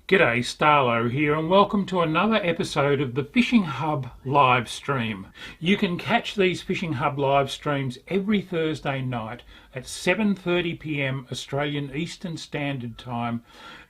G'day, Starlo here, and welcome to another episode of the Fishing Hub live stream. You can catch these Fishing Hub live streams every Thursday night at 7:30 p.m. Australian Eastern Standard Time,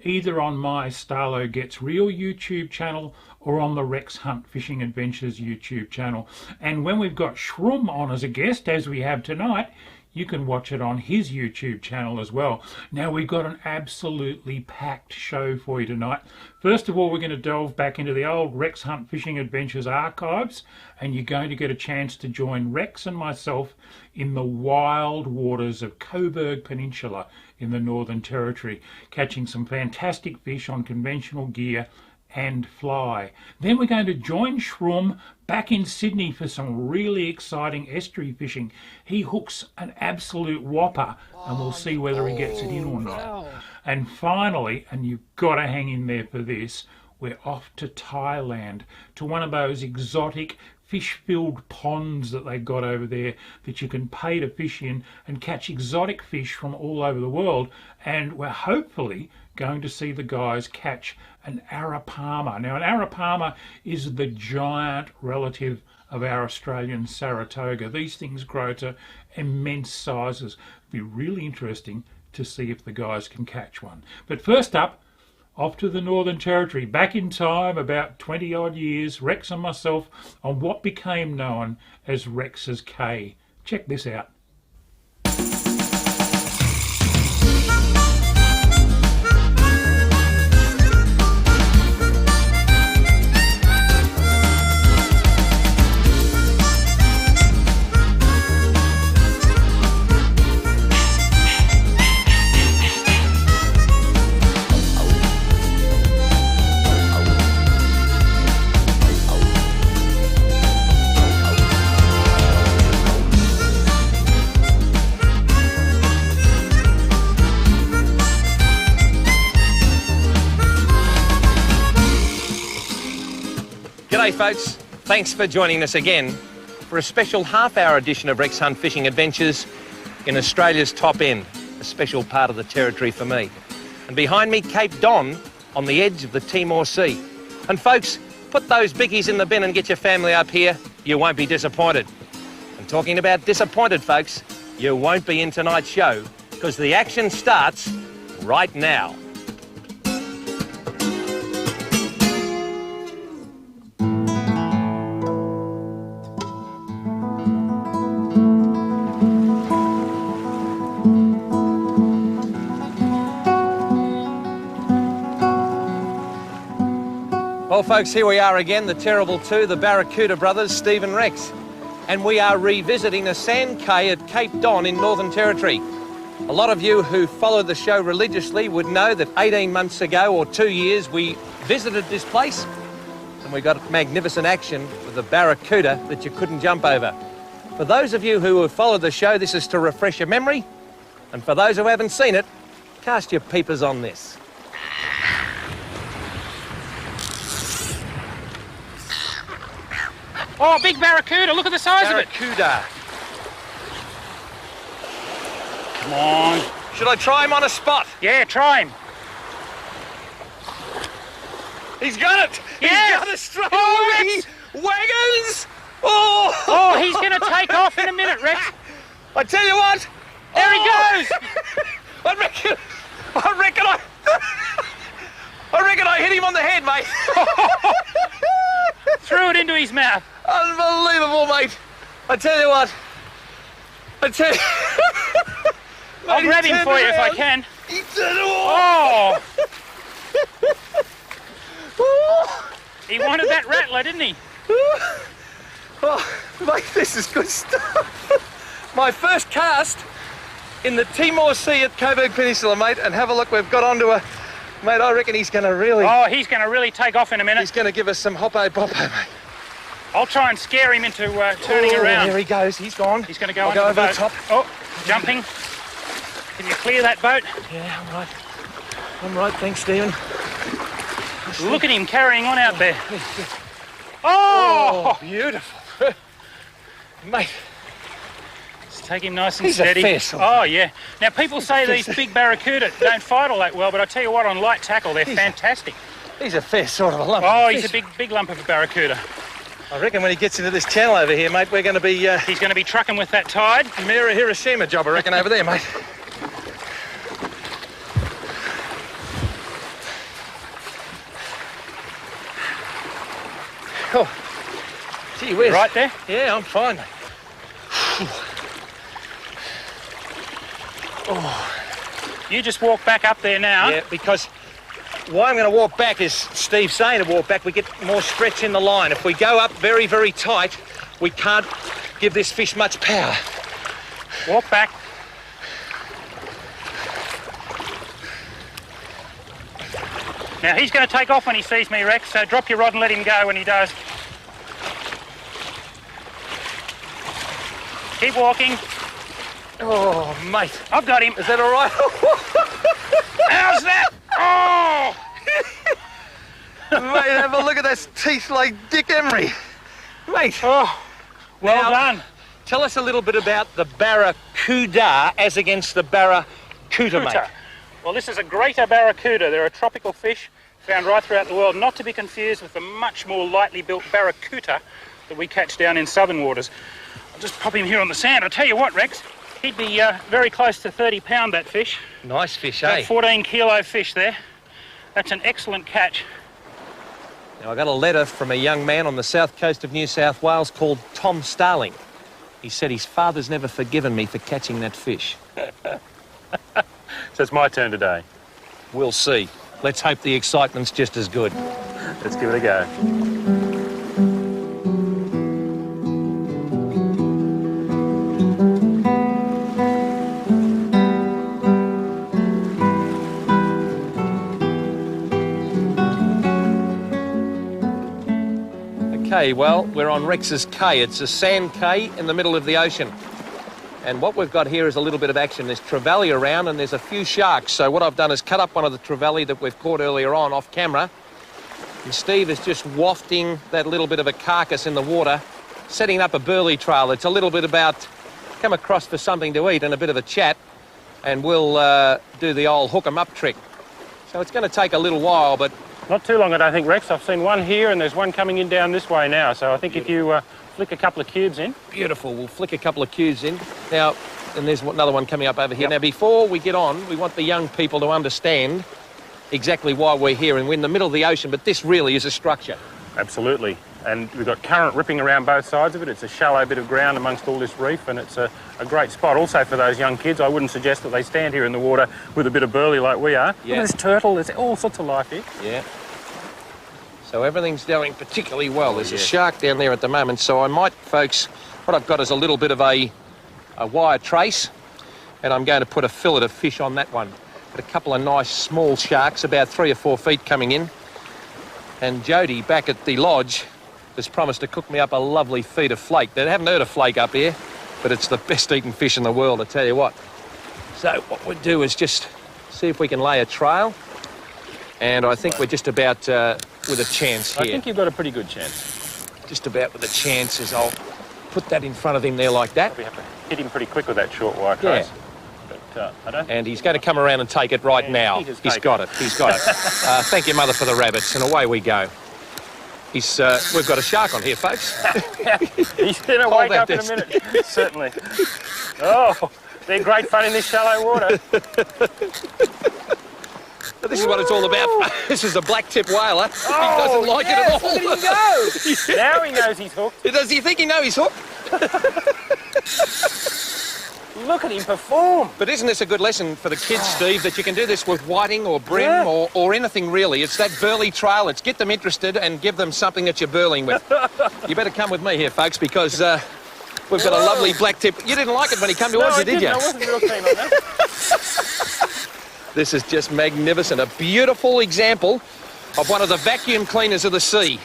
either on my Starlo Gets Real YouTube channel or on the Rex Hunt Fishing Adventures YouTube channel. And when we've got Shroom on as a guest, as we have tonight, you can watch it on his YouTube channel as well. Now, we've got an absolutely packed show for you tonight. First of all, we're going to delve back into the old Rex Hunt Fishing Adventures archives, and you're going to get a chance to join Rex and myself in the wild waters of Coburg Peninsula in the Northern Territory, catching some fantastic fish on conventional gear and fly. Then we're going to join Shroom back in Sydney for some really exciting estuary fishing. He hooks an absolute whopper, and we'll see whether he gets it in or not. And finally, and you've got to hang in there for this, we're off to Thailand, to one of those exotic fish-filled ponds that they've got over there that you can pay to fish in and catch exotic fish from all over the world. And we're hopefully going to see the guys catch an arapaima. Now, an arapaima is the giant relative of our Australian Saratoga. These things grow to immense sizes. It'll be really interesting to see if the guys can catch one. But first up, off to the Northern Territory, back in time, about 20 odd years, Rex and myself on what became known as Rex's Cay. Check this out. G'day folks, thanks for joining us again for a special half-hour edition of Rex Hunt Fishing Adventures in Australia's top end, a special part of the territory for me. And behind me, Cape Don on the edge of the Timor Sea. And folks, put those bickies in the bin and get your family up here, you won't be disappointed. And talking about disappointed folks, you won't be in tonight's show because the action starts right now. Well, folks, here we are again, the terrible two, the Barracuda brothers, Steve and Rex. And we are revisiting a sand cay at Cape Don in Northern Territory. A lot of you who follow the show religiously would know that 18 months ago, or 2 years, we visited this place and we got magnificent action with a Barracuda that you couldn't jump over. For those of you who have followed the show, this is to refresh your memory. And for those who haven't seen it, cast your peepers on this. Oh, big Barracuda, look at the size of it. Barracuda. Come on. Should I try him on a spot? Yeah, try him. He's got it! Yes! He's got it straight away! Wagons! Oh! Oh, he's going to take off in a minute, Rex. I tell you what! There he goes! I reckon I hit him on the head, mate. Threw it into his mouth. Unbelievable, mate. I tell you what. I'll grab him for you if I can. He turned around. Oh! He wanted that rattler, didn't he? Oh, mate, this is good stuff. My first cast in the Timor Sea at Coburg Peninsula, mate, and have a look. We've got onto a... Mate, I reckon he's going to really... Oh, he's going to really take off in a minute. He's going to give us some hoppo-boppo, mate. I'll try and scare him into turning around. There he goes. He's gone. He's going to go I'll onto go the over boat. the top. Oh, jumping. Can you clear that boat? Yeah, I'm right. I'm right, thanks, Stephen. Look at him carrying on out there. Oh! Beautiful. Mate. Let's take him nice and He's a steady. fair sort. Oh, yeah. Now, people say these big barracuda don't fight all that well, but I tell you what, on light tackle, they're fantastic. He's a fair sort of a lump. Oh, of he's a fish. big lump of a barracuda. I reckon when he gets into this channel over here, mate, we're going to be... He's going to be trucking with that tide. Mira Hiroshima job, I reckon, over there, mate. Oh, gee whiz. Right there? Yeah, I'm fine, mate. You just walk back up there now. Yeah, because why I'm going to walk back is Steve's saying to walk back, we get more stretch in the line. If we go up very, very tight, we can't give this fish much power. Walk back. Now, he's going to take off when he sees me, Rex, so drop your rod and let him go when he does. Keep walking. Oh, mate. I've got him. Is that all right? How's that? Oh! Mate, have a look at those teeth like Dick Emery. Mate. Oh, well Now, done. Tell us a little bit about the Barracuda as against the Barracuda, mate. Well, this is a greater barracuda. They're a tropical fish found right throughout the world, not to be confused with the much more lightly built barracuda that we catch down in southern waters. I'll just pop him here on the sand. I'll tell you what, Rex, he'd be very close to 30 pound, that fish. Nice fish, That eh? 14 kilo fish there. That's an excellent catch. Now, I got a letter from a young man on the south coast of New South Wales called Tom Starling. He said his father's never forgiven me for catching that fish. So it's my turn today. We'll see. Let's hope the excitement's just as good. Let's give it a go. Okay, well, we're on Rex's Cay. It's a sand cay in the middle of the ocean. And what we've got here is a little bit of action. There's trevally around and there's a few sharks. So what I've done is cut up one of the trevally that we've caught earlier on off camera. And Steve is just wafting that little bit of a carcass in the water, setting up a burley trail. It's a little bit about come across for something to eat and a bit of a chat, and we'll do the old hook 'em up trick. So it's going to take a little while, but... Not too long, I don't think, Rex. I've seen one here and there's one coming in down this way now. So I think if you flick a couple of cubes in. Beautiful. We'll flick a couple of cubes in. Now, and there's another one coming up over here. Yep. Now, before we get on, we want the young people to understand exactly why we're here, and we're in the middle of the ocean, but this really is a structure. Absolutely. And we've got current ripping around both sides of it. It's a shallow bit of ground amongst all this reef, and it's a great spot. Also for those young kids, I wouldn't suggest that they stand here in the water with a bit of burley like we are. Yeah. Look at this turtle. There's all sorts of life here. Yeah. So everything's going particularly well. There's a yes. shark down there at the moment, so I might, folks, what I've got is a little bit of a wire trace, and I'm going to put a fillet of fish on that one. Got a couple of nice small sharks, about 3 or 4 feet coming in. And Jody, back at the lodge, has promised to cook me up a lovely feed of flake. They haven't heard of flake up here, but it's the best eaten fish in the world, I tell you what. So what we'll do is just see if we can lay a trail. And I think we're just about with a chance here. I think you've got a pretty good chance. Just about with a chance as I'll put that in front of him there like that. We have to hit him pretty quick with that short wire trace. But I don't... And he's going to come around and take it right now. He's got it. He's got it. Thank you, Mother, for the rabbits. And away we go. We've got a shark on here, folks. He's going to wake up in a minute. Certainly. Oh, they're great fun in this shallow water. But this is what it's all about. This is a black-tip whaler. He doesn't like it at all. Look at him go. Now he knows he's hooked. Does he think he knows he's hooked? Look at him perform. But isn't this a good lesson for the kids, Steve, that you can do this with whiting or bream or anything really? It's that burley trail. It's get them interested and give them something that you're burling with. You better come with me here, folks, because We've got a lovely black tip. You didn't like it when he came towards you, did you? I wasn't real keen on that. This is just magnificent. A beautiful example of one of the vacuum cleaners of the sea.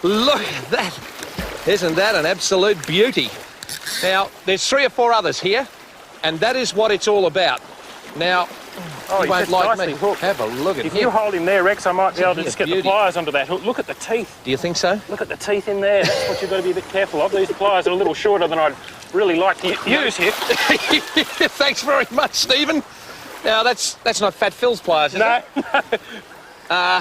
Look at that. Isn't that an absolute beauty? Now, there's 3 or 4 others here, and that is what it's all about. Now, you won't like me. Have a look at him. If you hold him there, Rex, I might be able to just get the pliers onto that hook. Look at the teeth. Do you think so? Look at the teeth in there. That's what you've got to be a bit careful of. These pliers are a little shorter than I'd really like to use here. Thanks very much, Stephen. Now, that's not Fat Phil's pliers, is it? No.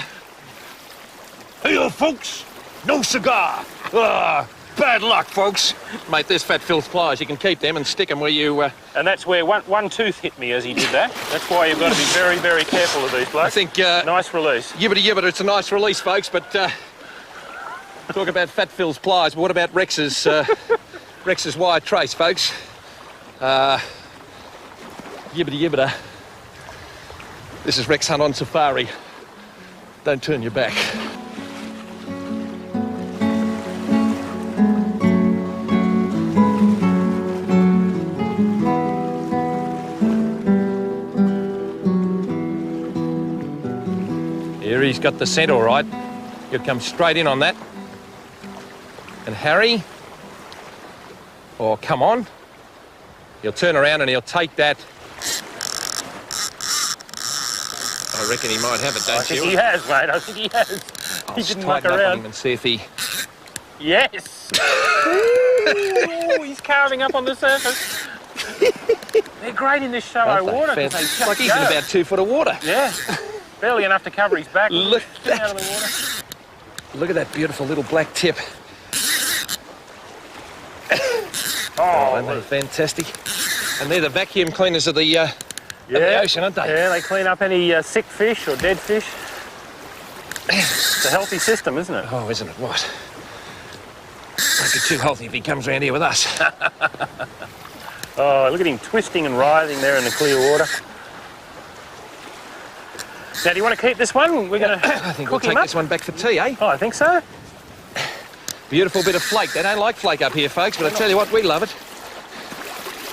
Hey, folks, no cigar. Bad luck, folks. Mate, there's Fat Phil's pliers. You can keep them and stick them where you... And that's where one tooth hit me as he did that. That's why you've got to be very, very careful of these blokes. I think... nice release. Yibbity, it's a nice release, folks, but... talk about Fat Phil's pliers, but what about Rex's... Rex's wire trace, folks? Yibbity. This is Rex Hunt on safari. Don't turn your back. Here he's got the scent all right. He'll come straight in on that. And Harry, oh, come on. He'll turn around and he'll take that. I reckon he might have it, don't you? I think he has, mate. I think he has. He didn't muck Tighten up on around. him and see if he... Yes. Ooh, he's carving up on the surface. They're great in this shallow water. They just like he's in about 2 foot of water. Yeah. Barely enough to cover his back. Look at Out of the water. that. Look at that beautiful little black tip. Oh, aren't they fantastic? And they're the vacuum cleaners of the ocean, aren't they? Yeah, they clean up any sick fish or dead fish. It's a healthy system, isn't it? Oh, isn't it? What? Won't be too healthy if he comes around here with us. Oh, look at him twisting and writhing there in the clear water. Now, do you want to keep this one? We're going to I think we'll take this one back for tea, eh? Oh, I think so. Beautiful bit of flake. They don't like flake up here, folks, but I tell you what, we love it.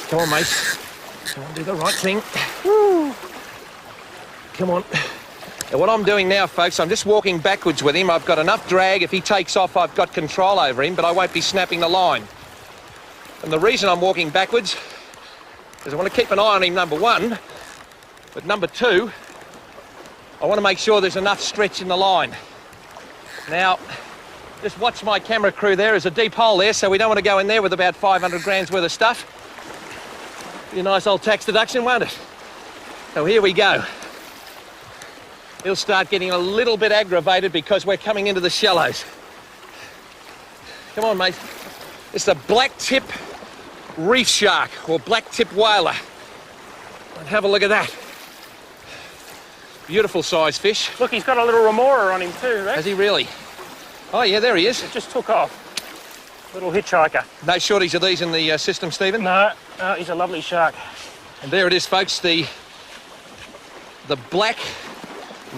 Come on, mate. Come on, do the right thing. Woo. Come on. Now, what I'm doing now, folks, I'm just walking backwards with him. I've got enough drag. If he takes off, I've got control over him, but I won't be snapping the line. And the reason I'm walking backwards is I want to keep an eye on him, number 1. But number 2, I want to make sure there's enough stretch in the line. Now, just watch my camera crew there. There's a deep hole there, so we don't want to go in there with about 500 grams worth of stuff. Be a nice old tax deduction, won't it? So here we go. He'll start getting a little bit aggravated because we're coming into the shallows. Come on, mate. It's the black tip reef shark or black tip whaler. And have a look at that. Beautiful size fish. Look, he's got a little remora on him too, right? Has he really? Oh, yeah, there he is. It just took off. Little hitchhiker. No shortage of these in the system, Stephen? No, he's a lovely shark. And there it is, folks, the black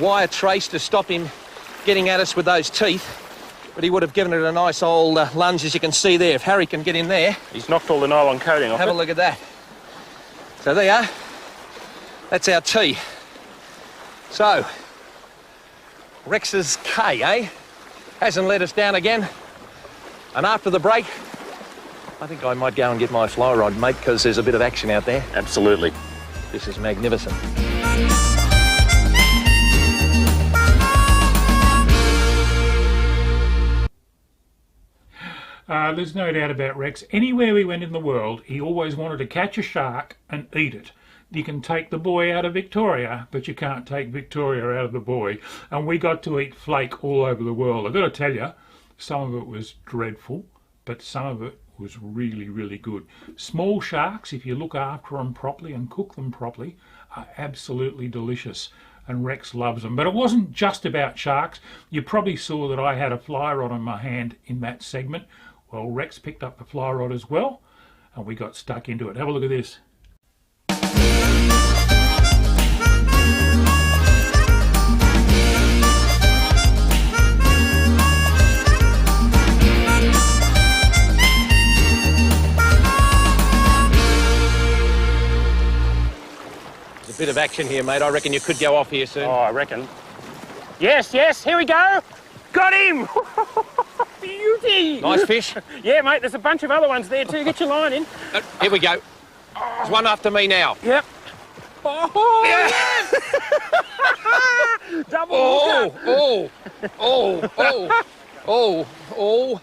wire trace to stop him getting at us with those teeth. But he would have given it a nice old lunge, as you can see there. If Harry can get in there. He's knocked all the nylon coating off. Have a look at that. So there you are. That's our tea. So, Rex's K, eh? Hasn't let us down again. And after the break, I think I might go and get my fly rod, mate, because there's a bit of action out there. Absolutely. This is magnificent. There's no doubt about Rex. Anywhere we went in the world, he always wanted to catch a shark and eat it. You can take the boy out of Victoria, but you can't take Victoria out of the boy. And we got to eat flake all over the world. I've got to tell you, some of it was dreadful, but some of it was really, really good. Small sharks, if you look after them properly and cook them properly, are absolutely delicious. And Rex loves them. But it wasn't just about sharks. You probably saw that I had a fly rod in my hand in that segment. Well, Rex picked up the fly rod as well, and we got stuck into it. Have a look at this. of action here, mate. I reckon you could go off here soon. Oh, I reckon. Yes, yes, here we go. Got him! Beauty! Nice fish. Yeah, mate, there's a bunch of other ones there too. Get your line in. Here we go. There's one after me now. Yep. Oh, yes! Double hooker. Oh, oh, oh, oh, oh.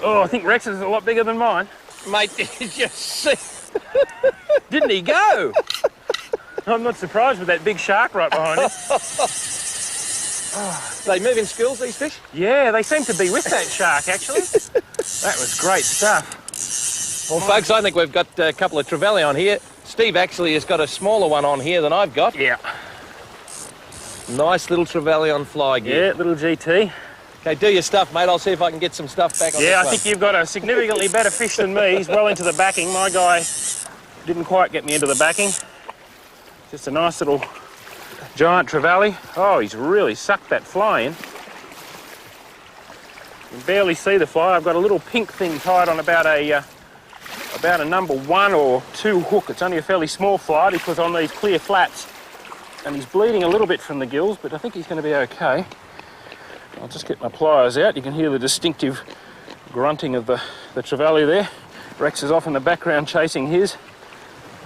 Oh, I think Rex's is a lot bigger than mine. Mate, did you just see? Didn't he go? I'm not surprised with that big shark right behind us. They move in schools, these fish? Yeah, they seem to be with that shark, actually. That was great stuff. Well, folks, I think we've got a couple of trevally on here. Steve actually has got a smaller one on here than I've got. Yeah. Nice little trevally on fly gear. Yeah, little GT. Okay, do your stuff, mate. I'll see if I can get some stuff back on this Yeah, I one. think you've got a significantly better fish than me. He's well into the backing. My guy didn't quite get me into the backing. Just a nice little giant trevally. Oh, he's really sucked that fly in. You can barely see the fly. I've got a little pink thing tied on about a number 1 or 2 hook. It's only a fairly small fly because on these clear flats. And he's bleeding a little bit from the gills, but I think he's going to be okay. I'll just get my pliers out. You can hear the distinctive grunting of the trevally there. Rex is off in the background chasing his.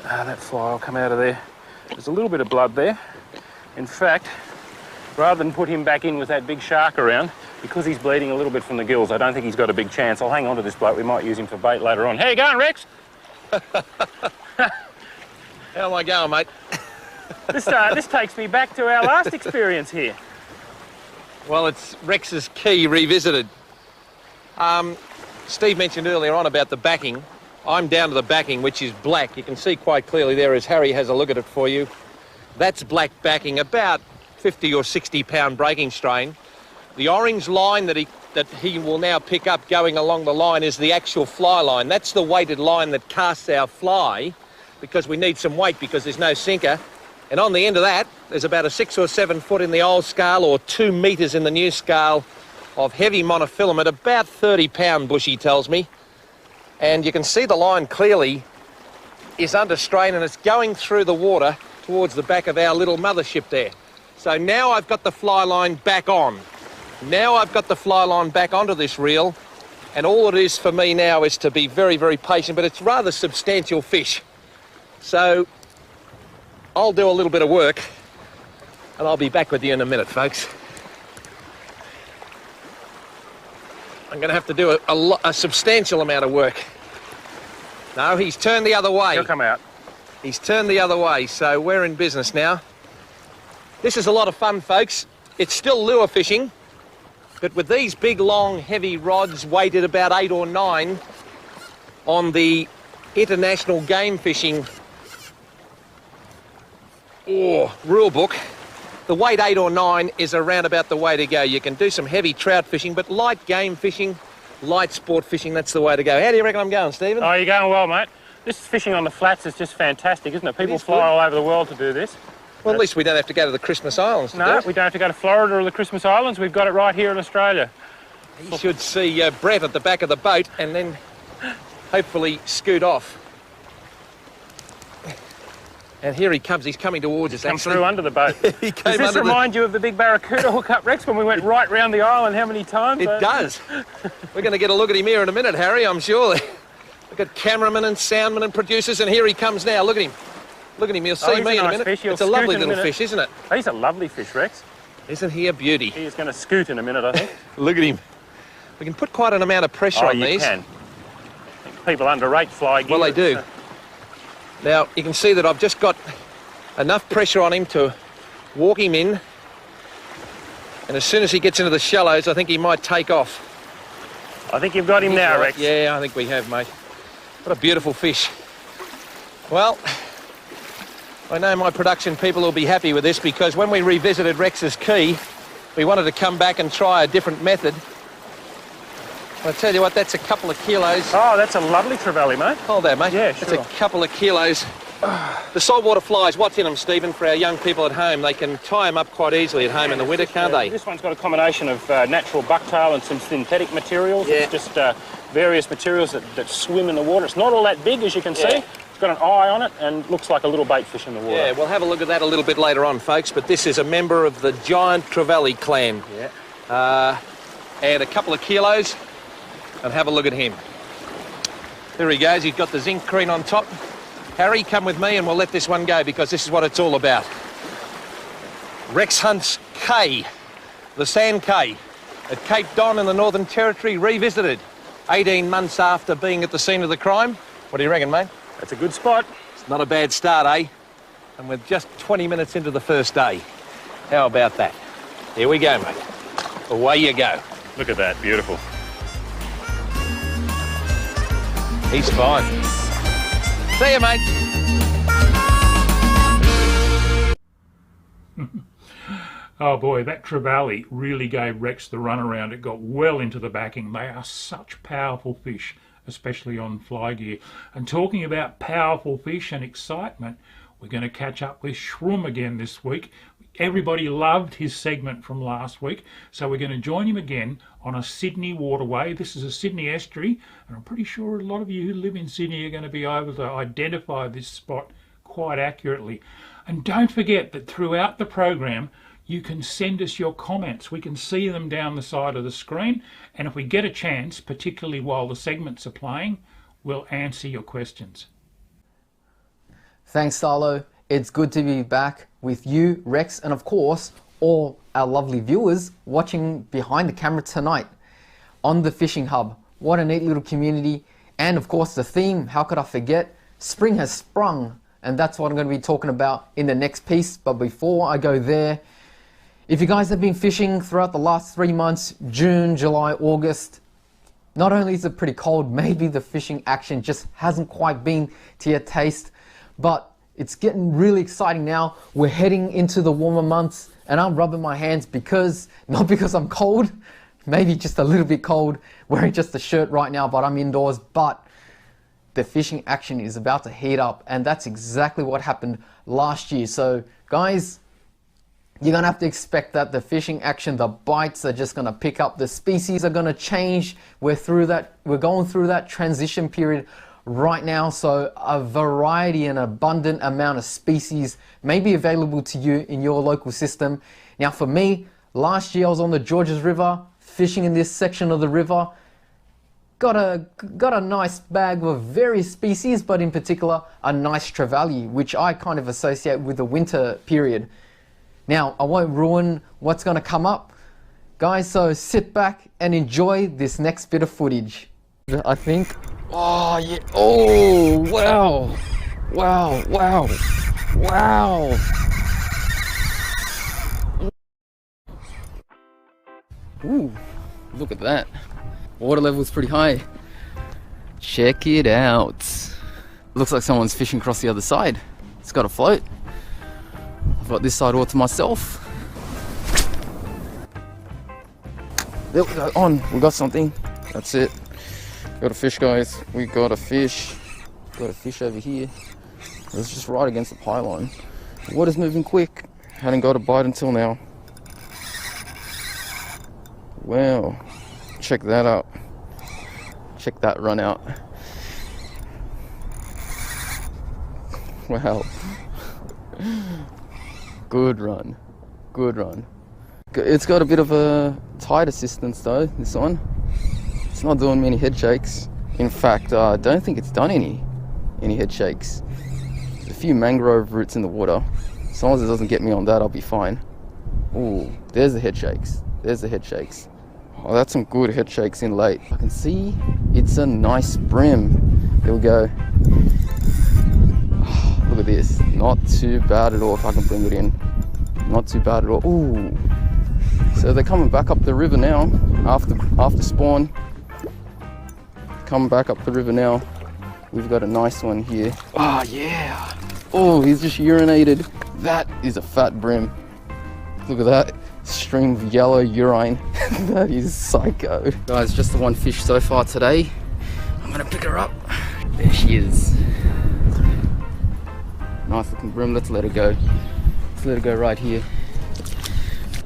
That fly will come out of there. There's a little bit of blood there. In fact, rather than put him back in with that big shark around, because he's bleeding a little bit from the gills, I don't think he's got a big chance. I'll hang on to this bloke. We might use him for bait later on. How you going, Rex? How am I going, mate? This takes me back to our last experience here. Well, it's Rex's key revisited. Steve mentioned earlier on about the backing. I'm down to the backing, which is black. You can see quite clearly there as Harry has a look at it for you. That's black backing, about 50 or 60 pound breaking strain. The orange line that he will now pick up going along the line is the actual fly line. That's the weighted line that casts our fly because we need some weight because there's no sinker. And on the end of that, there's about a 6 or 7 foot in the old scale or 2 metres in the new scale of heavy monofilament, about 30 pound bush, he tells me. And you can see the line clearly is under strain and it's going through the water towards the back of our little mothership there. So now I've got the fly line back on. Now I've got the fly line back onto this reel, and all it is for me now is to be very, very patient, but it's rather substantial fish. So I'll do a little bit of work and I'll be back with you in a minute, folks. I'm going to have to do a substantial amount of work. No, he's turned the other way. He'll come out. He's turned the other way, so we're in business now. This is a lot of fun, folks. It's still lure fishing, but with these big, long, heavy rods weighted about 8 or 9 on the international game fishing rule book, the weight 8 or 9 is around about the way to go. You can do some heavy trout fishing, but light game fishing, light sport fishing, that's the way to go. How do you reckon I'm going, Stephen? Oh, you're going well, mate. This fishing on the flats is just fantastic, isn't it? People fly all over the world to do this. Well, at least we don't have to go to the Christmas Islands to do No, it. we don't have to go to Florida or the Christmas Islands. We've got it right here in Australia. You should see Brett at the back of the boat and then hopefully scoot off. And here he comes. He's coming towards us, Come actually. through under the boat. He Does came this under remind you of the big Barracuda hookup, Rex, when we went right round the island how many times? It does. We're going to get a look at him here in a minute, Harry, I'm sure. We've got cameramen and soundmen and producers, and here he comes now. Look at him. Look at him. You'll see he's me a in a nice minute. fish. He'll It's a scoot lovely in a little minute. fish, isn't it? He's a lovely fish, Rex. Isn't he a beauty? He is going to scoot in a minute, I think. Look at him. We can put quite an amount of pressure on you these. can. I think people underrate fly gear. Well, they do. Now, you can see that I've just got enough pressure on him to walk him in. And as soon as he gets into the shallows, I think he might take off. I think you've got him now, Right. Rex. Yeah, I think we have, mate. What a beautiful fish. Well, I know my production people will be happy with this because when we revisited Rex's Key, we wanted to come back and try a different method. I tell you what, that's a couple of kilos. Oh, that's a lovely trevally, mate. Hold that, mate. Yeah, That's sure. a couple of kilos. The saltwater flies, what's in them, Stephen, for our young people at home? They can tie them up quite easily at home in the winter, can't they? This one's got a combination of natural bucktail and some synthetic materials. Yeah. It's just various materials that swim in the water. It's not all that big, as you can see. Yeah. It's got an eye on it and looks like a little bait fish in the water. Yeah, we'll have a look at that a little bit later on, folks, but this is a member of the giant trevally clan. Yeah. And a couple of kilos, and have a look at him. There he goes, he's got the zinc creen on top. Harry, come with me and we'll let this one go because this is what it's all about. Rex hunts K, the sand K, at Cape Don in the Northern Territory, revisited 18 months after being at the scene of the crime. What do you reckon, mate? That's a good spot. It's not a bad start, eh? And we're just 20 minutes into the first day. How about that? Here we go, mate. Away you go. Look at that, beautiful. He's fine. See you, mate. Oh boy, that trevally really gave Rex the runaround. It got well into the backing. They are such powerful fish, especially on fly gear. And talking about powerful fish and excitement, we're going to catch up with Shroom again this week. Everybody loved his segment from last week, so we're going to join him again on a Sydney waterway. This is a Sydney estuary, and I'm pretty sure a lot of you who live in Sydney are going to be able to identify this spot quite accurately. And don't forget that throughout the program, you can send us your comments. We can see them down the side of the screen, and if we get a chance, particularly while the segments are playing, we'll answer your questions. Thanks, Starlo. It's good to be back with you, Rex, and of course, all our lovely viewers watching behind the camera tonight on the Fishing Hub. What a neat little community. And of course, the theme, how could I forget? Spring has sprung, and that's what I'm going to be talking about in the next piece. But before I go there, if you guys have been fishing throughout the last 3 months, June, July, August, not only is it pretty cold, maybe the fishing action just hasn't quite been to your taste, but it's getting really exciting now. We're heading into the warmer months, and I'm rubbing my hands because, not because I'm cold, maybe just a little bit cold, wearing just a shirt right now, but I'm indoors, but the fishing action is about to heat up, and that's exactly what happened last year. So guys, you're gonna have to expect that the fishing action, the bites are just gonna pick up, the species are gonna change. We're going through that transition period right now, so a variety and abundant amount of species may be available to you in your local system. Now for me, last year I was on the Georges River, fishing in this section of the river, got a nice bag of various species, but in particular a nice trevally, which I kind of associate with the winter period. Now I won't ruin what's going to come up, guys, so sit back and enjoy this next bit of footage. I think, oh yeah, oh wow, wow, wow, wow. Ooh, look at that. Water level is pretty high. Check it out. Looks like someone's fishing across the other side. It's got a float. I've got this side all to myself. There we go, on, we got something. That's it. Got a fish, guys. We got a fish. Got a fish over here. It's just right against the pylon. The water's moving quick. Hadn't got a bite until now. Wow. Check that out. Check that run out. Wow. Good run. Good run. It's got a bit of a tide assistance though, this one. It's not doing many head shakes. In fact, I don't think it's done any head shakes. There's a few mangrove roots in the water. As long as it doesn't get me on that, I'll be fine. Ooh, there's the head shakes. There's the head shakes. Oh, that's some good head shakes in late. I can see it's a nice brim. Here we go. Oh, look at this. Not too bad at all if I can bring it in. Not too bad at all. Ooh. So they're coming back up the river now after spawn. Coming back up the river now. We've got a nice one here. Oh yeah. Oh, he's just urinated. That is a fat brim. Look at that. Stream of yellow urine. That is psycho. Guys, just the one fish so far today. I'm gonna pick her up. There she is. Nice looking brim. Let's let her go. Let's let her go right here.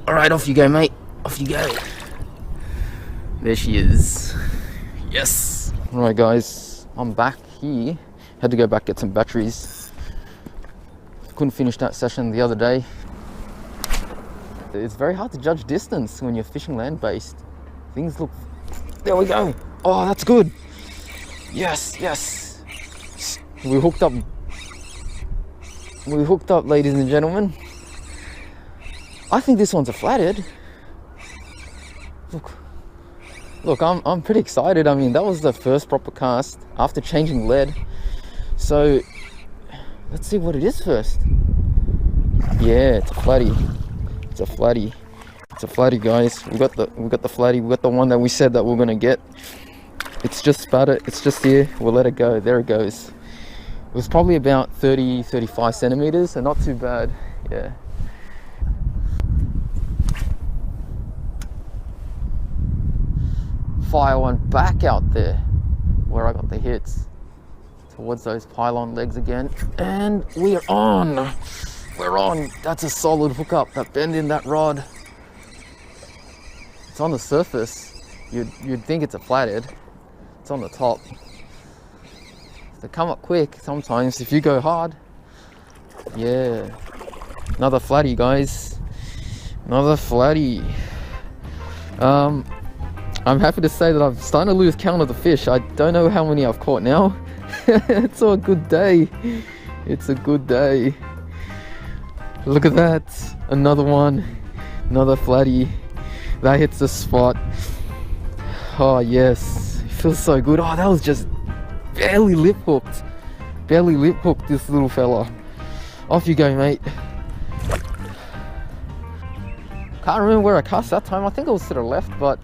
Alright, off you go, mate. Off you go. There she is. Yes. Alright guys, I'm back here Had to go back get some batteries. Couldn't finish that session the other day. It's very hard to judge distance when you're fishing land-based. Things look... There we go. Oh, that's good. Yes, yes. We hooked up. We hooked up, ladies and gentlemen. I think this one's a flathead. Look, I'm pretty excited. I mean, that was the first proper cast after changing lead. So let's see what it is first. Yeah, it's a flatty. It's a flatty. It's a flatty, guys. We got the flatty. We got the one that we said that we're gonna get. It's just spattered. It's just here. We'll let it go. There it goes. It was probably about 35 centimeters, so not too bad. Yeah. Fire one back out there where I got the hits towards those pylon legs again, and we're on. We're on. That's a solid hookup. That bend in that rod. It's on the surface. You'd think it's a flathead. It's on the top. They come up quick sometimes if you go hard. Yeah. Another flatty, guys. Another flatty. I'm happy to say that I'm starting to lose count of the fish. I don't know how many I've caught now. It's a good day. It's a good day. Look at that. Another one. Another flatty. That hits the spot. Oh yes. It feels so good. Oh, that was just barely lip hooked. Barely lip hooked this little fella. Off you go, mate. Can't remember where I cast that time. I think it was to the left, but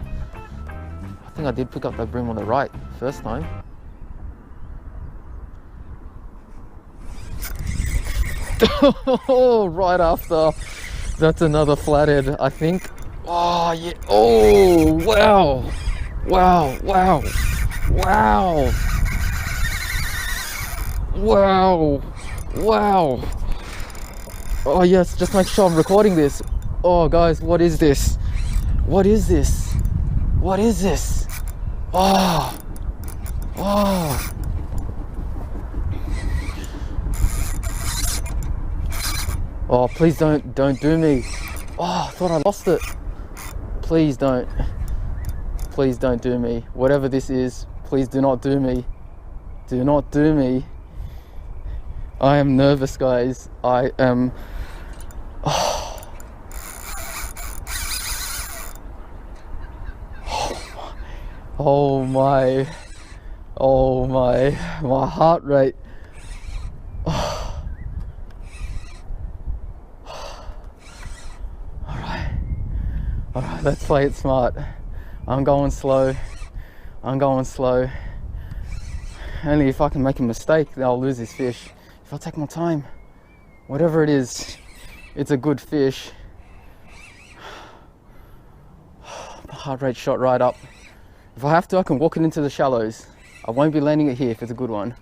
I think I did pick up that brim on the right first time. Oh, right after. That's another flathead, I think. Oh, yeah. Oh, wow. Wow, wow. Wow. Wow. Wow. Oh, yes, just make sure I'm recording this. Oh, guys, what is this? What is this? What is this? Oh. Oh. Oh, please don't do me. Oh, I thought I lost it. Please don't. Please don't do me. Whatever this is, please do not do me. Do not do me. I am nervous, guys. I am... Oh. Oh my. Oh my. My heart rate. Alright, let's play it smart. I'm going slow. I'm going slow. Only if I can make a mistake, then I'll lose this fish. If I take my time, whatever it is, it's a good fish. My heart rate shot right up. If I have to, I can walk it into the shallows. I won't be landing it here if it's a good one.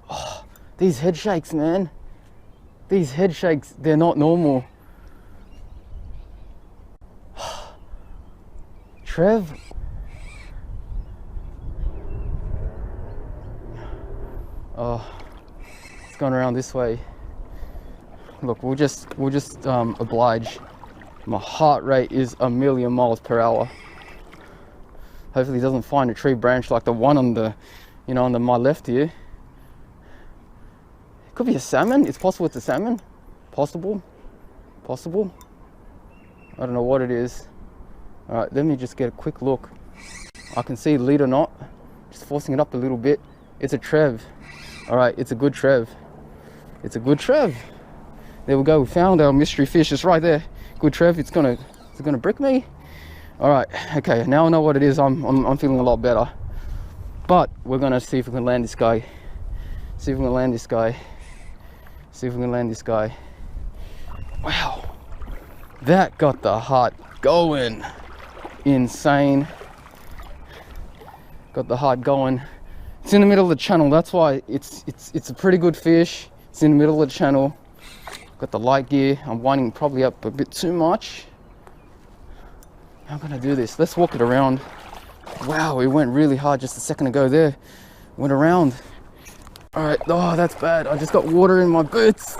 Oh, these head shakes, man. These head shakes, they're not normal. Trev. Oh, it's going around this way. Look, we'll just oblige. My heart rate is 1,000,000 miles per hour. Hopefully, he doesn't find a tree branch like the one on the, on my left here. It could be a salmon. It's possible it's a salmon. Possible. Possible. I don't know what it is. All right, let me just get a quick look. I can see lead or not. Just forcing it up a little bit. It's a Trev. All right, it's a good Trev. It's a good Trev. There we go. We found our mystery fish. It's right there. Good Trev. Is it gonna brick me? All right. Okay. Now I know what it is. I'm feeling a lot better. But we're gonna see if we can land this guy. See if we can land this guy. See if we can land this guy. Wow. That got the heart going. Insane. Got the heart going. It's in the middle of the channel. That's why it's a pretty good fish. It's in the middle of the channel. Got the light gear. I'm winding probably up a bit too much. How can I do this? Let's walk it around. Wow, it went really hard just a second ago there. Went around. All right, oh, that's bad. I just got water in my boots.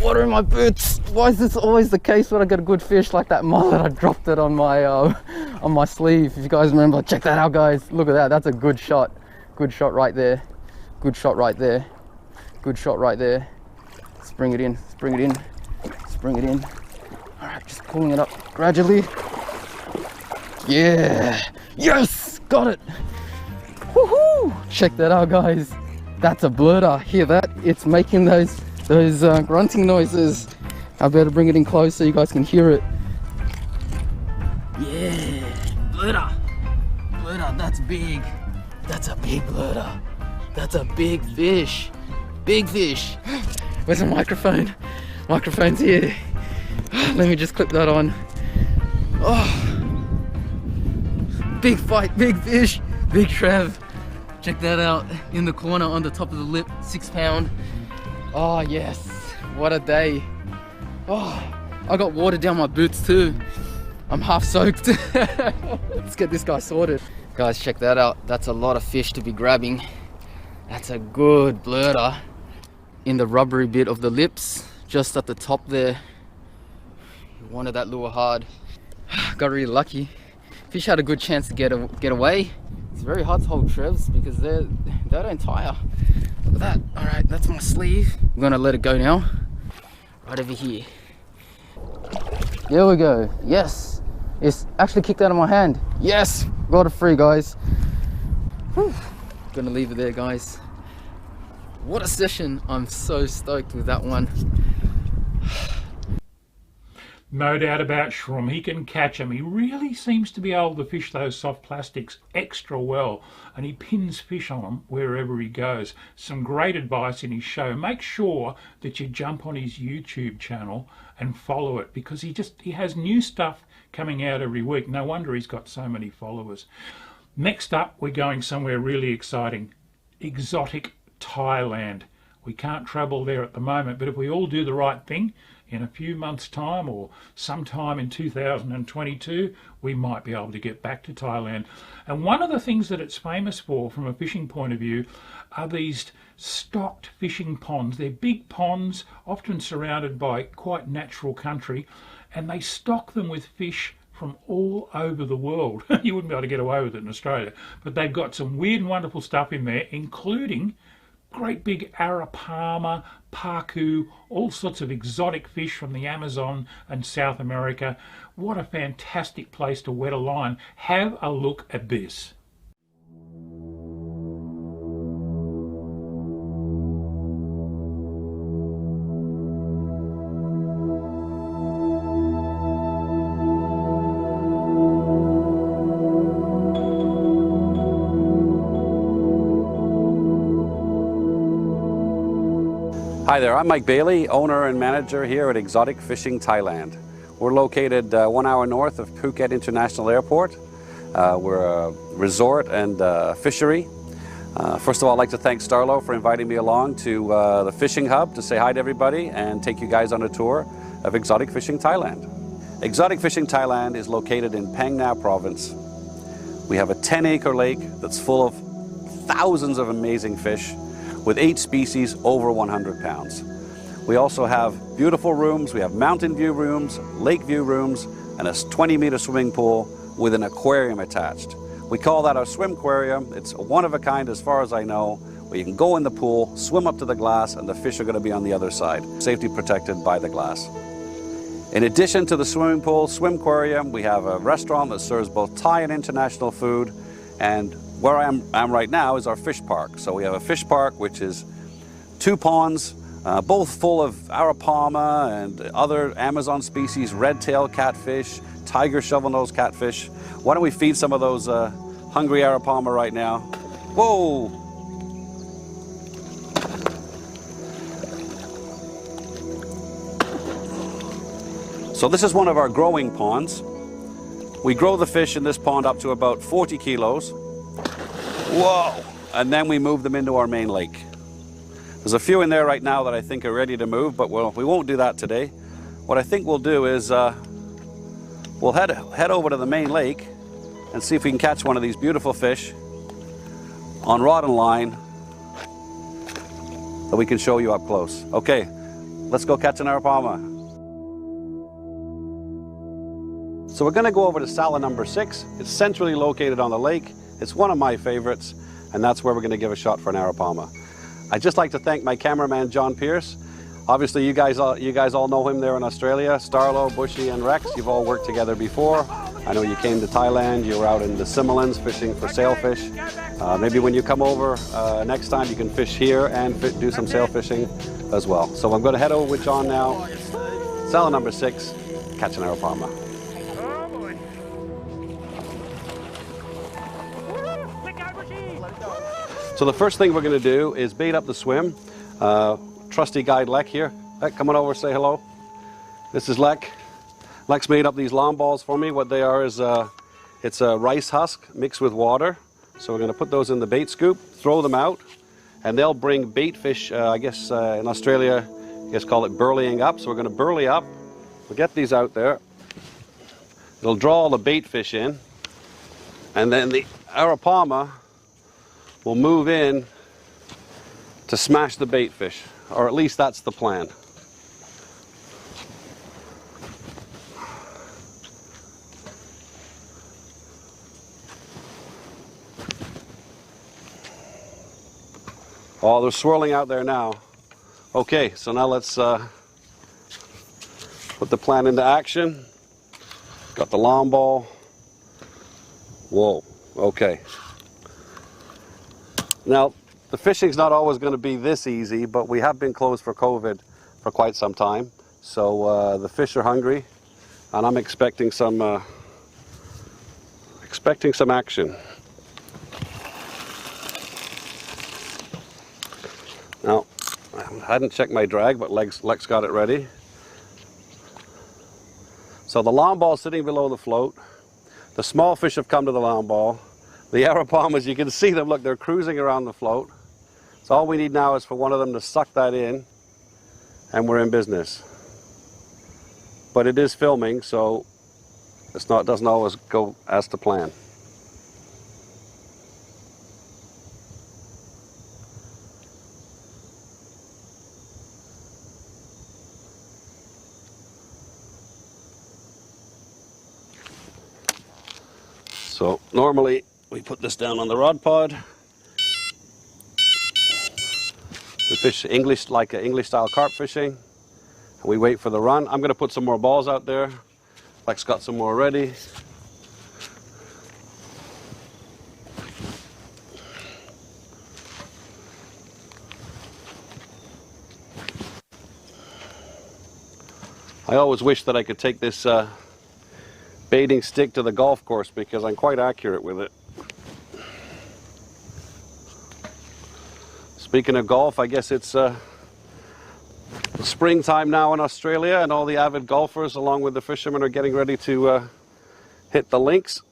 Water in my boots. Why is this always the case when I get a good fish like that mullet? I dropped it on my sleeve. If you guys remember, check that out, guys. Look at that. That's a good shot. Good shot right there. Good shot right there. Good shot right there. Let's bring it in. Let's bring it in. Let's bring it in. All right, just pulling it up gradually. Yeah. Yes, got it. Woohoo! Check that out, guys. That's a blurter. Hear that? It's making those grunting noises. I better bring it in close so you guys can hear it. Yeah, blurter. Blurter, that's big. That's a big blurter. That's a big fish. Big fish. Where's the microphone? Microphone's here. Let me just clip that on. Oh, big fight, big fish, big Trev. Check that out in the corner on the top of the lip, 6 pound. Oh yes, what a day. Oh, I got water down my boots too. I'm half soaked. Let's get this guy sorted. Guys, check that out. That's a lot of fish to be grabbing. That's a good blurter. In the rubbery bit of the lips, just at the top there. Wanted that lure hard. Got really lucky. Fish had a good chance to get away. It's very hard to hold Trevs because they don't tire. Look at that. All right, that's my sleeve. I'm gonna let it go now. Right over here. There we go. Yes. It's actually kicked out of my hand. Yes. Got it free, guys. Whew. Gonna leave it there, guys. What a session. I'm so stoked with that one. No doubt about Shroom, he can catch them. He really seems to be able to fish those soft plastics extra well, and he pins fish on them wherever he goes. Some great advice in his show. Make sure that you jump on his YouTube channel and follow it, because he has new stuff coming out every week. No wonder he's got so many followers. Next up, we're going somewhere really exciting. Exotic Thailand. We can't travel there at the moment, but if we all do the right thing, in a few months' time or sometime in 2022, we might be able to get back to Thailand. And one of the things that it's famous for from a fishing point of view are these stocked fishing ponds. They're big ponds, often surrounded by quite natural country, and they stock them with fish from all over the world. You wouldn't be able to get away with it in Australia, but they've got some weird and wonderful stuff in there, including great big arapama, pacu, all sorts of exotic fish from the Amazon and South America. What a fantastic place to wet a line. Have a look at this. Hi there, I'm Mike Bailey, owner and manager here at Exotic Fishing Thailand. We're located 1 hour north of Phuket International Airport. We're a resort and fishery. First of all, I'd like to thank Starlo for inviting me along to the fishing hub to say hi to everybody and take you guys on a tour of Exotic Fishing Thailand. Exotic Fishing Thailand is located in Phang Nga province. We have a 10-acre lake that's full of thousands of amazing fish, with 8 species over 100 pounds. We also have beautiful rooms. We have mountain view rooms, lake view rooms, and a 20-meter swimming pool with an aquarium attached. We call that our swim aquarium. It's one of a kind as far as I know, where you can go in the pool, swim up to the glass, and the fish are going to be on the other side, safety protected by the glass. In addition to the swimming pool, swim aquarium, we have a restaurant that serves both Thai and international food, and where I am right now is our fish park. So we have a fish park which is 2 ponds, both full of arapama and other Amazon species, red-tailed catfish, tiger shovel-nosed catfish. Why don't we feed some of those hungry arapama right now? Whoa! So this is one of our growing ponds. We grow the fish in this pond up to about 40 kilos. Whoa! And then we move them into our main lake. There's a few in there right now that I think are ready to move, but we won't do that today. What I think we'll do is we'll head over to the main lake and see if we can catch one of these beautiful fish on rod and line that we can show you up close. Okay, let's go catch an arapaima. So we're gonna go over to Sala number 6. It's centrally located on the lake. It's one of my favorites, and that's where we're gonna give a shot for an arapaima. I'd just like to thank my cameraman, John Pierce. Obviously, you guys all know him there in Australia. Starlo, Bushy, and Rex, you've all worked together before. I know you came to Thailand, you were out in the Similans fishing for sailfish. Maybe when you come over next time, you can fish here and do some sail fishing as well. So I'm going to head over with John now. Sala number 6, catch an arapaima. So the first thing we're going to do is bait up the swim. Trusty guide Lek here. Lek, come on over, say hello. This is Lek. Lek's made up these long balls for me. What they are is it's a rice husk mixed with water. So we're going to put those in the bait scoop, throw them out, and they'll bring bait fish, I guess in Australia, you guys call it burleying up. So we're going to burley up. We'll get these out there. It'll draw all the bait fish in, and then the arapaima will move in to smash the bait fish, or at least that's the plan. Oh, they're swirling out there now. Okay, so now let's put the plan into action. Got the long ball. Whoa, okay. Now, the fishing's not always going to be this easy, but we have been closed for COVID for quite some time. So the fish are hungry, and I'm expecting some action. Now, I hadn't checked my drag, but Lex got it ready. So the long ball's sitting below the float. The small fish have come to the long ball. The arapaimas, you can see them, look, they're cruising around the float. So all we need now is for one of them to suck that in, and we're in business. But it is filming, so it doesn't always go as to plan. So normally we put this down on the rod pod. We fish like English style carp fishing. And we wait for the run. I'm going to put some more balls out there. Lex got some more ready. I always wish that I could take this baiting stick to the golf course because I'm quite accurate with it. Speaking of golf, I guess it's springtime now in Australia, and all the avid golfers along with the fishermen are getting ready to hit the links.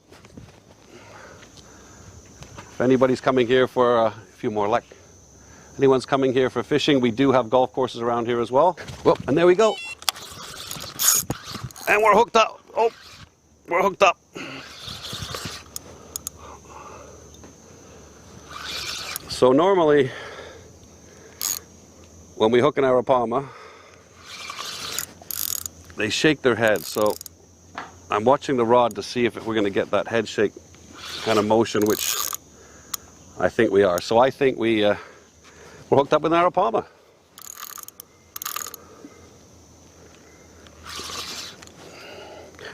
If anybody's coming here for a few more luck, anyone's coming here for fishing, we do have golf courses around here as well. Whoop, and there we go. And we're hooked up. Oh, we're hooked up. So normally, when we hook an arapaima, they shake their head. So I'm watching the rod to see if we're going to get that head shake kind of motion, which I think we are. So I think we're hooked up with an arapaima.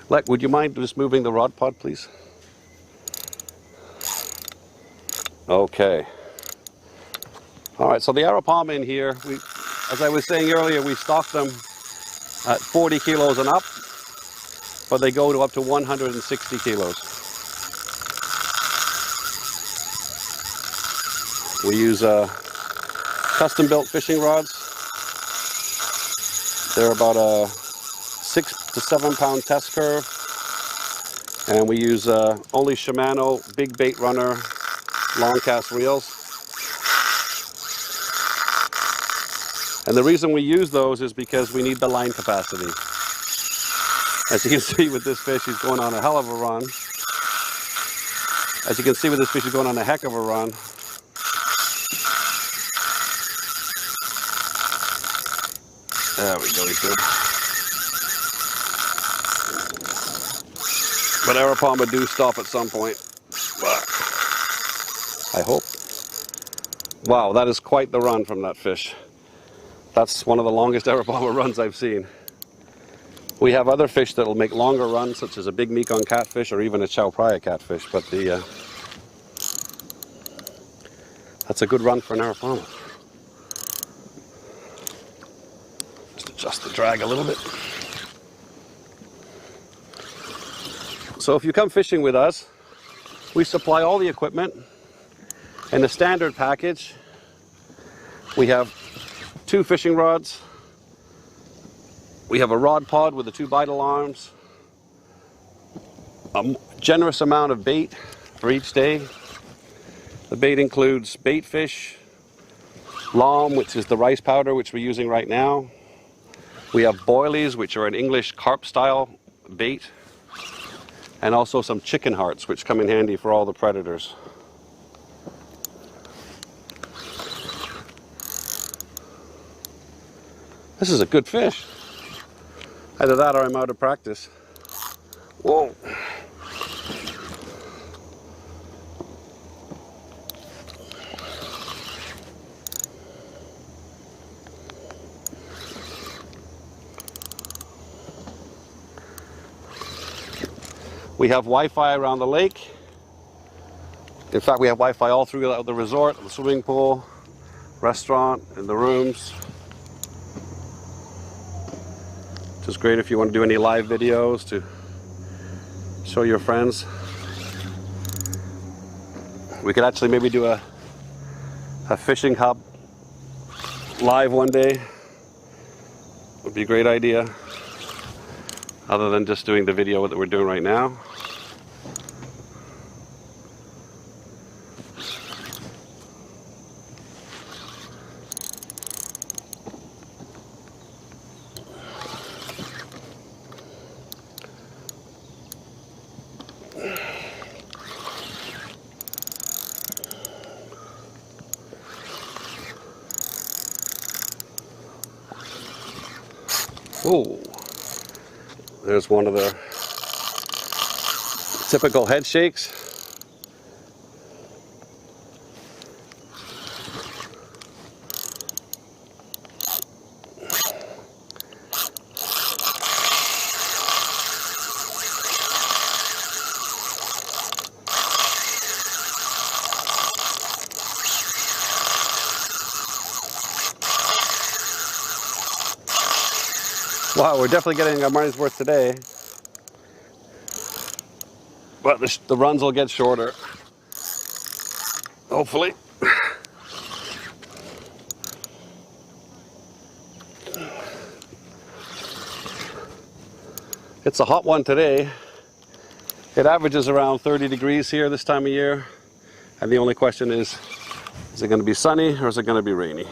Lek, would you mind just moving the rod pod, please? Okay. All right, so the arapaima in here, as I was saying earlier, we stock them at 40 kilos and up, but they go to up to 160 kilos. We use custom-built fishing rods. They're about a 6 to 7 pound test curve, and we use only Shimano big bait runner long cast reels. And the reason we use those is because we need the line capacity. As you can see with this fish, he's going on a hell of a run. As you can see with this fish, he's going on a heck of a run. There we go, he's good. But Arapaima do stop at some point. I hope. Wow, that is quite the run from that fish. That's one of the longest Arapaima runs I've seen. We have other fish that will make longer runs, such as a big Mekong catfish or even a Chow Phraya catfish, but that's a good run for an Arapaima. Just adjust the drag a little bit. So if you come fishing with us, we supply all the equipment. In the standard package, we have 2 fishing rods. We have a rod pod with the 2 vital arms. A generous amount of bait for each day. The bait includes bait fish, lom, which is the rice powder which we're using right now. We have boilies, which are an English carp style bait. And also some chicken hearts, which come in handy for all the predators. This is a good fish. Either that or I'm out of practice. Whoa. We have Wi-Fi around the lake. In fact, we have Wi-Fi all throughout the resort, the swimming pool, restaurant, and the rooms. Which is great if you want to do any live videos to show your friends. We could actually maybe do a fishing hub live one day. Would be a great idea. Other than just doing the video that we're doing right now. Oh, there's one of the typical head shakes. Wow, we're definitely getting our money's worth today. But the runs will get shorter. Hopefully. It's a hot one today. It averages around 30 degrees here this time of year. And the only question is it going to be sunny or is it going to be rainy?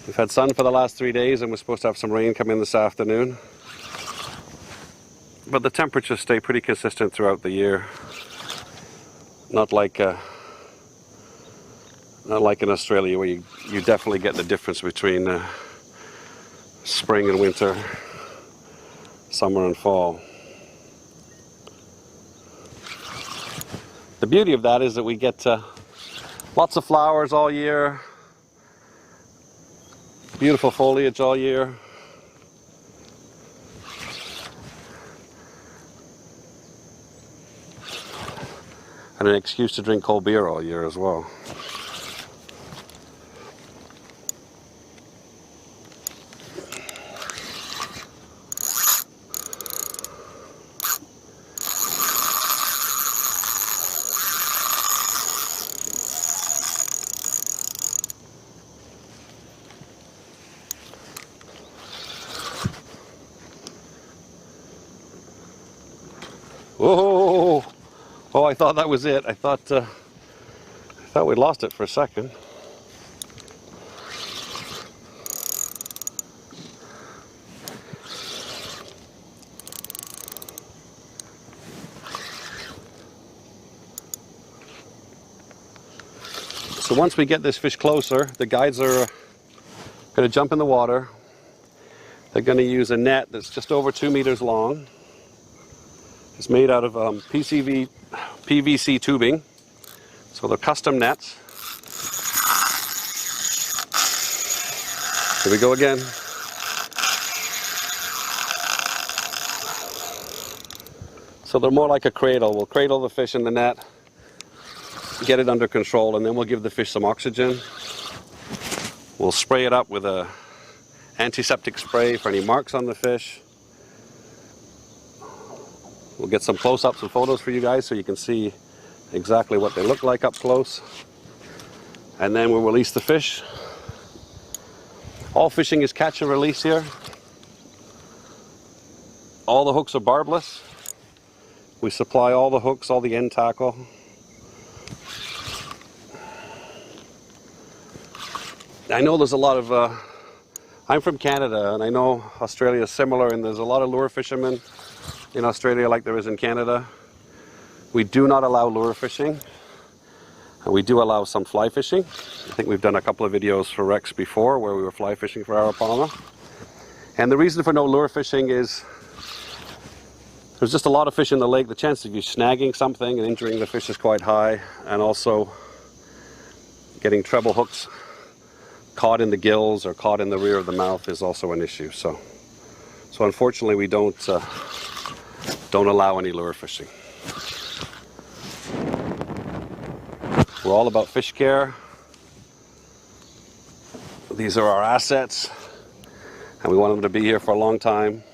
We've had sun for the last 3 days and we're supposed to have some rain come in this afternoon. But the temperatures stay pretty consistent throughout the year. Not like in Australia where you definitely get the difference between spring and winter, summer and fall. The beauty of that is that we get lots of flowers all year. Beautiful foliage all year. And an excuse to drink cold beer all year as well. Oh, oh! I thought that was it. I thought we lost it for a second. So once we get this fish closer, the guides are going to jump in the water, They're going to use a net that's just over 2 meters long. It's made out of PVC tubing, so they're custom nets. Here we go again. So they're more like a cradle. We'll cradle the fish in the net, get it under control, and then we'll give the fish some oxygen. We'll spray it up with a antiseptic spray for any marks on the fish. We'll get some close-ups and photos for you guys so you can see exactly what they look like up close. And then we'll release the fish. All fishing is catch and release here. All the hooks are barbless. We supply all the hooks, all the end tackle. I know there's a lot of, I'm from Canada, and I know Australia is similar, and there's a lot of lure fishermen in Australia like there is in Canada. We do not allow lure fishing, and we do allow some fly fishing. I think we've done a couple of videos for Rex before where we were fly fishing for arapaima. And the reason for no lure fishing is there's just a lot of fish in the lake. The chance of you snagging something and injuring the fish is quite high, and also getting treble hooks caught in the gills or caught in the rear of the mouth is also an issue. So unfortunately we don't allow any lure fishing. We're all about fish care. These are our assets, and we want them to be here for a long time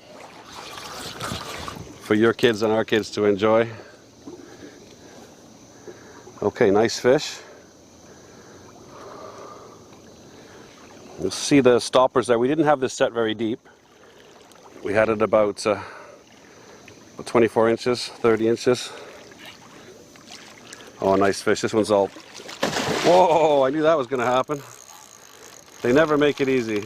for your kids and our kids to enjoy. Okay, nice fish. You'll see the stoppers there. We didn't have this set very deep. We had it about 24 inches, 30 inches. Oh, nice fish. This one's all... Whoa, I knew that was going to happen. They never make it easy.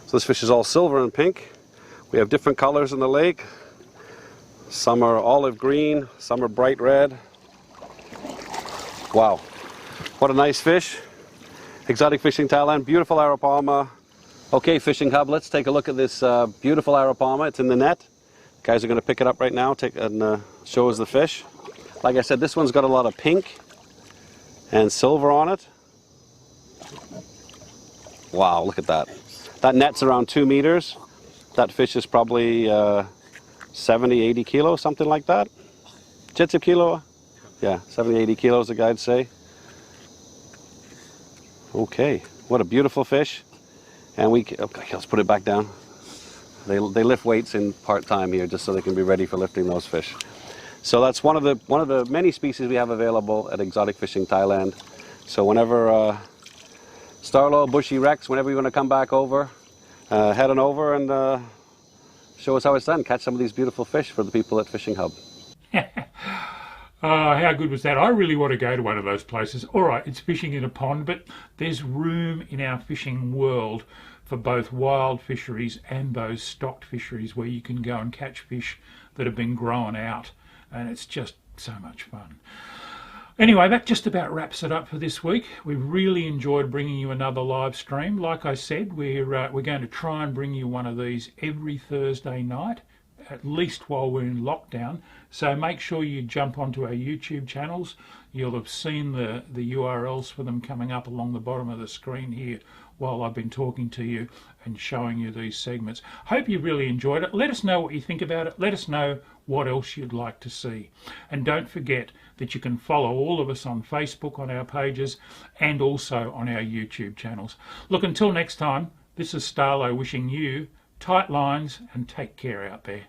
So this fish is all silver and pink. We have different colors in the lake. Some are olive green, some are bright red. Wow, what a nice fish. Exotic Fishing Thailand, beautiful arapaima. Okay, Fishing Hub, let's take a look at this beautiful arapaima. It's in the net. Guys are going to pick it up right now and show us the fish. Like I said, this one's got a lot of pink and silver on it. Wow, look at that. That net's around 2 meters. That fish is probably 70, 80 kilos, something like that. 70 kilo? Yeah, 70, 80 kilos, the guides say. Okay, what a beautiful fish. And okay, let's put it back down. They lift weights in part-time here just so they can be ready for lifting those fish. So that's one of the many species we have available at Exotic Fishing Thailand. So whenever Starlo, Bushy, Rex, whenever you want to come back over, head on over and show us how it's done. Catch some of these beautiful fish for the people at Fishing Hub. Oh, how good was that? I really want to go to one of those places. All right, it's fishing in a pond, but there's room in our fishing world for both wild fisheries and those stocked fisheries where you can go and catch fish that have been grown out, and it's just so much fun. Anyway, that just about wraps it up for this week. We really enjoyed bringing you another live stream. Like I said, we're going to try and bring you one of these every Thursday night, at least while we're in lockdown. So make sure you jump onto our YouTube channels. You'll have seen the URLs for them coming up along the bottom of the screen here while I've been talking to you and showing you these segments. Hope you really enjoyed it. Let us know what you think about it. Let us know what else you'd like to see. And don't forget that you can follow all of us on Facebook, on our pages, and also on our YouTube channels. Look, until next time, this is Starlo wishing you tight lines and take care out there.